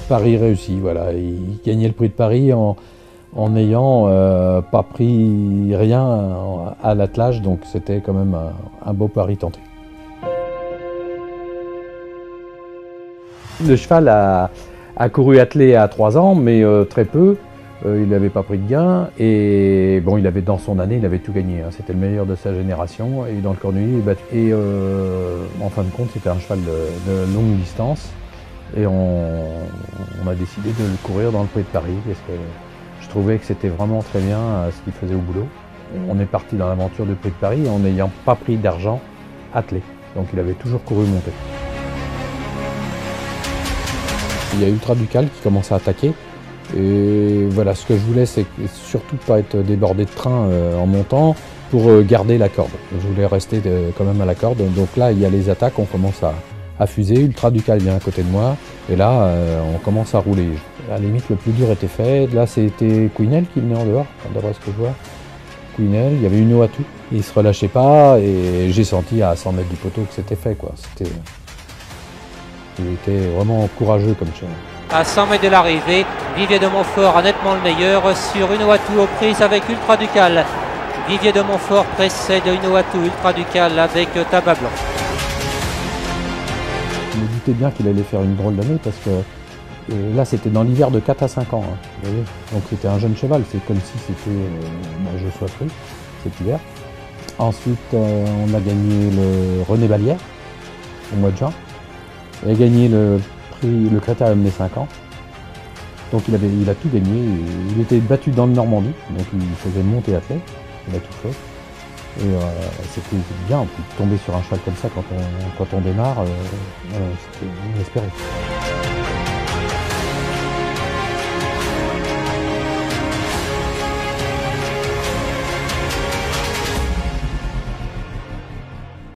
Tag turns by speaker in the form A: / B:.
A: Paris réussi, voilà. Il gagnait le prix de Paris en n'ayant pas pris rien à l'attelage, donc c'était quand même un beau pari tenté. Le cheval a couru attelé à 3 ans, mais très peu. Il n'avait pas pris de gain et bon, il avait dans son année, il avait tout gagné. Hein. C'était le meilleur de sa génération et dans le Cornulier, il est battu. Et en fin de compte, c'était un cheval de longue distance et on a décidé de le courir dans le Prix de Paris parce que je trouvais que c'était vraiment très bien ce qu'il faisait au boulot. On est parti dans l'aventure du Prix de Paris en n'ayant pas pris d'argent attelé. Donc il avait toujours couru monté. Il y a Ultra Ducal qui commence à attaquer. Et voilà, ce que je voulais, c'est surtout pas être débordé de train en montant pour garder la corde. Je voulais rester quand même à la corde. Donc là, il y a les attaques, on commence à fuser. Ultra Ducal vient à côté de moi. Et là, on commence à rouler. À la limite, le plus dur était fait. Là, c'était Queenel qui venait en dehors, d'après ce que je vois. Queenel, il y avait une Unoatu. Il se relâchait pas et j'ai senti à 100 mètres du poteau que c'était fait, quoi. Il était vraiment courageux comme cheval.
B: À 100 mètres de l'arrivée, Vivier de Montfort a nettement le meilleur sur Unoatu aux prises avec Ultra Ducal. Vivier de Montfort précède Unoatu, Ultra Ducal avec Tabac Blanc.
A: Je me doutais bien qu'il allait faire une drôle d'année parce que là c'était dans l'hiver de 4 à 5 ans. Hein, vous voyez. Donc c'était un jeune cheval, c'est comme si c'était je sois pris cet hiver. Ensuite on a gagné le René Balière au mois de juin. Il a gagné le Critérium des 5 ans. Donc il a tout gagné. Il était battu dans le Normandie, donc il faisait monter athlète. Il a tout fait. Et c'était bien, tomber sur un cheval comme ça quand on démarre, c'était inespéré.